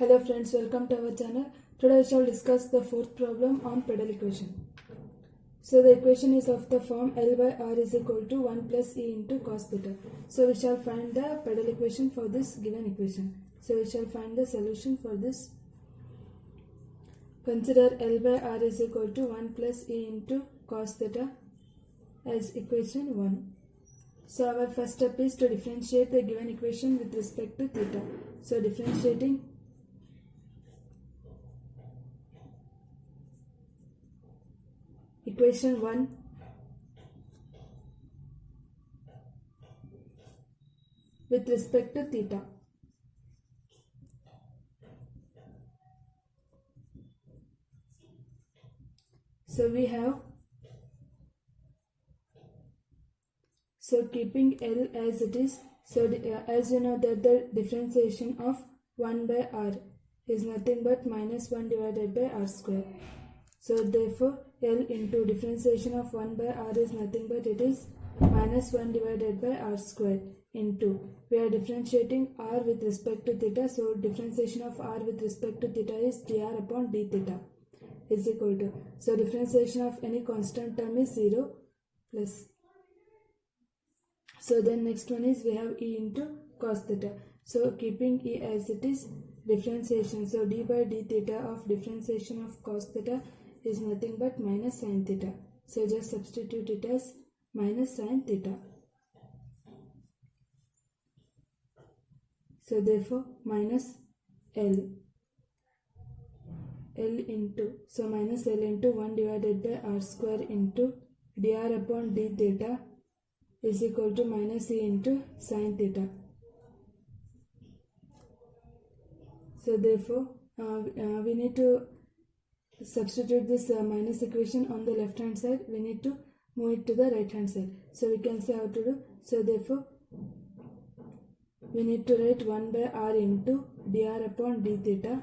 Hello friends, welcome to our channel. Today I shall discuss the fourth problem on pedal equation. So the equation is of the form L by R is equal to 1 plus E into cos theta. So we shall find the pedal equation for this given equation. So we shall find the solution for this. Consider L by R is equal to 1 plus E into cos theta as equation 1. So our first step is to differentiate the given equation with respect to theta. So differentiating equation 1 with respect to theta. So we have, keeping L as it is, as you know that the differentiation of 1 by R is nothing but minus 1 divided by R square. So therefore L into differentiation of 1 by R is nothing but it is minus 1 divided by R square into, we are differentiating R with respect to theta, so differentiation of R with respect to theta is dr upon d theta is equal to, so differentiation of any constant term is 0 plus. So then next one is we have E into cos theta. So keeping E as it is, differentiation, so d by d theta of differentiation of cos theta is nothing but minus sin theta. So just substitute it as minus sin theta. So therefore minus L into, so minus L into 1 divided by R square into dr upon d theta is equal to minus E into sin theta. So therefore we need to substitute this minus equation on the left hand side, we need to move it to the right hand side. So we can say how to do. So therefore we need to write 1 by R into dr upon d theta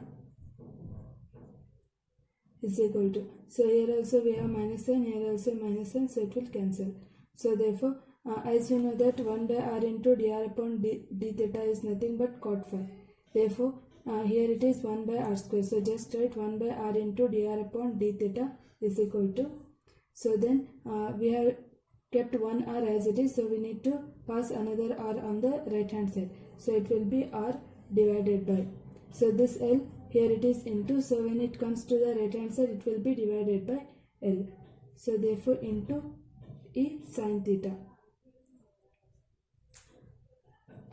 is equal to, so here also we have minus sign, here also minus sign, so it will cancel. So therefore as you know that 1 by R into dr upon d theta is nothing but cot phi. Therefore here it is 1 by R square, so just write 1 by R into dr upon d theta is equal to, so then we have kept 1 R as it is, so we need to pass another R on the right hand side, so it will be R divided by, so this L here it is into, so when it comes to the right hand side it will be divided by L, so therefore into E sin theta.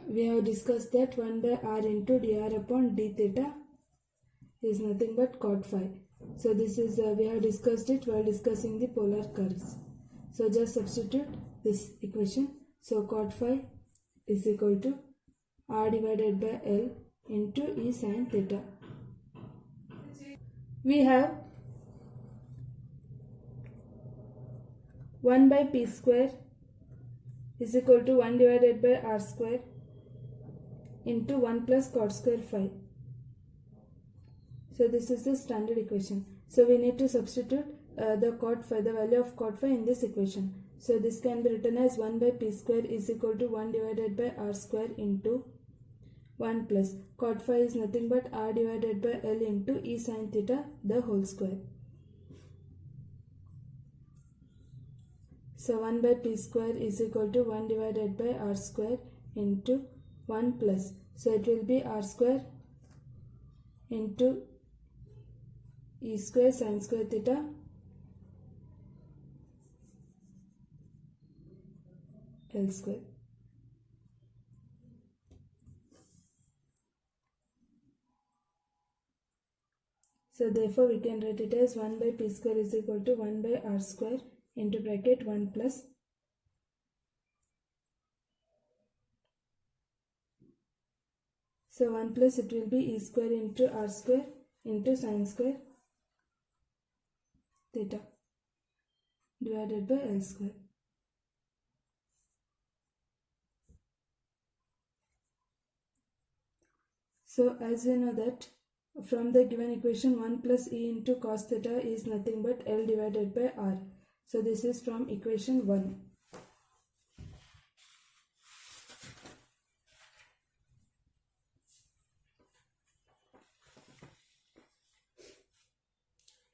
We have discussed that 1 by R into dr upon d theta is nothing but cot phi. So this is, we have discussed it while discussing the polar curves. So just substitute this equation. So cot phi is equal to R divided by L into E sin theta. We have 1 by P square is equal to 1 divided by R square into 1 plus cot square phi. So this is the standard equation. So we need to substitute the value of cot phi in this equation. So this can be written as 1 by P square is equal to 1 divided by R square into 1 plus cot phi is nothing but R divided by L into E sin theta the whole square. So 1 by P square is equal to 1 divided by R square into 1 plus, so it will be R square into E square sin square theta L square. So therefore we can write it as 1 by P square is equal to 1 by R square into bracket 1 plus so 1 plus it will be E square into R square into sin square theta divided by L square. So as we know that from the given equation 1 plus E into cos theta is nothing but L divided by R. So this is from equation 1.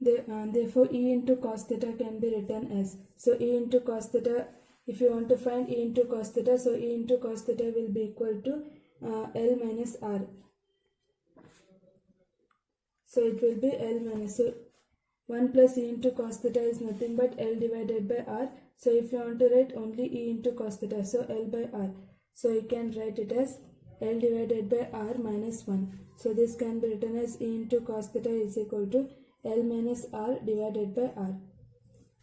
Therefore e into cos theta can be written as, so e into cos theta, if you want to find e into cos theta, so e into cos theta will be equal to L minus R. So it will be L minus, so 1 plus e into cos theta is nothing but L divided by R. So if you want to write only e into cos theta, so L by R. So you can write it as L divided by R minus 1. So this can be written as e into cos theta is equal to L minus R divided by R.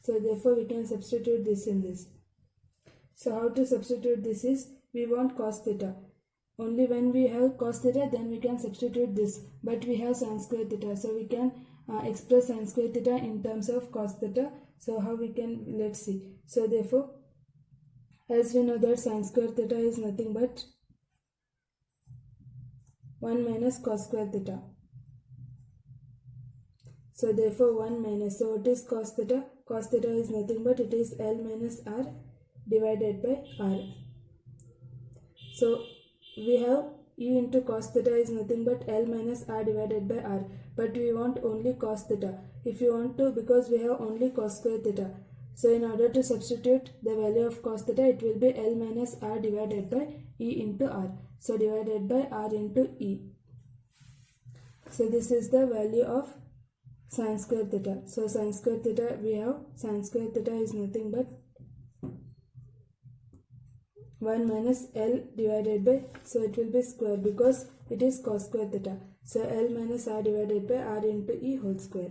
So therefore we can substitute this in this. So how to substitute this is, we want cos theta. Only when we have cos theta then we can substitute this. But we have sin square theta. So we can express sin square theta in terms of cos theta. So how we can, let's see. So therefore, as we know that sin square theta is nothing but 1 minus cos square theta. So therefore 1 minus, so what is cos theta? Cos theta is nothing but it is L minus R divided by R. So we have e into cos theta is nothing but L minus R divided by R. But we want only cos theta. If you want to, because we have only cos square theta. So in order to substitute the value of cos theta, it will be L minus R divided by e into R. So divided by R into e. So this is the value of sin square theta. So sin square theta, we have sin square theta is nothing but 1 minus L divided by, so it will be square because it is cos square theta. So L minus R divided by R into e whole square.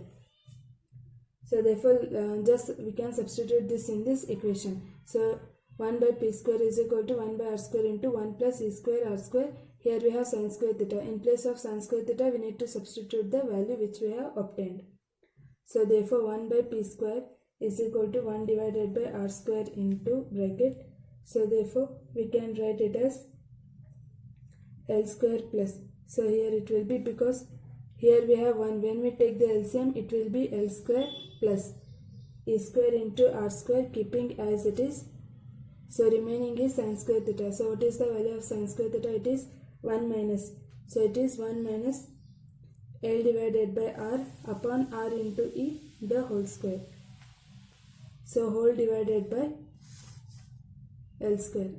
So therefore just we can substitute this in this equation. So 1 by p square is equal to 1 by r square into 1 plus e square r square. Here we have sin square theta. In place of sin square theta we need to substitute the value which we have obtained. So therefore 1 by p square is equal to 1 divided by r square into bracket. So therefore we can write it as L square plus. So here it will be, because here we have 1. When we take the LCM it will be L square plus e square into r square, keeping as it is. So remaining is sin square theta. So what is the value of sin square theta? It is 1 minus. So it is 1 minus L divided by R upon R into e the whole square. So whole divided by L square.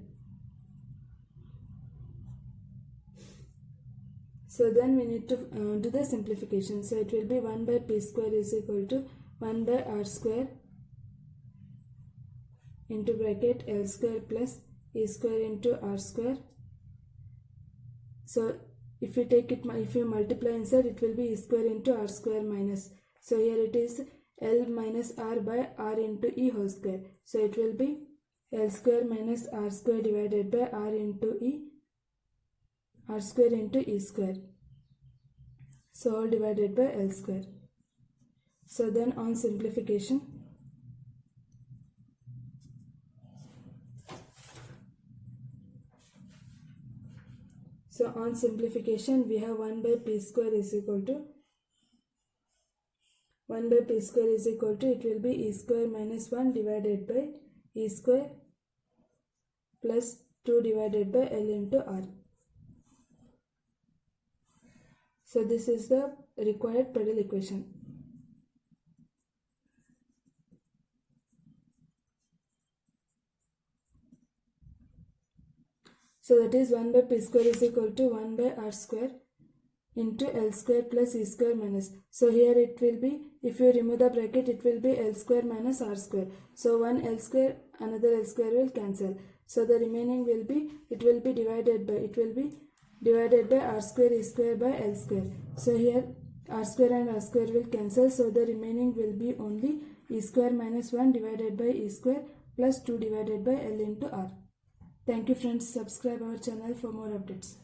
So then we need to do the simplification. So it will be 1 by p square is equal to 1 by r square into bracket L square plus e square into r square. So if you take it, if you multiply inside, it will be e square into r square minus. So here it is L minus r by r into e whole square. So it will be L square minus r square divided by r into e, r square into e square. So all divided by L square. So then on simplification, we have 1 by p square is equal to 1 by p square is equal to, it will be e square minus 1 divided by e square plus 2 divided by L into R. So this is the required Pradal equation. So that is 1 by p square is equal to 1 by r square into L square plus e square minus. So here it will be, if you remove the bracket, it will be L square minus r square. So one L square, another L square will cancel. So the remaining will be, it will be divided by r square e square by L square. So here r square and r square will cancel. So the remaining will be only e square minus 1 divided by e square plus 2 divided by L into R. Thank you friends. Subscribe our channel for more updates.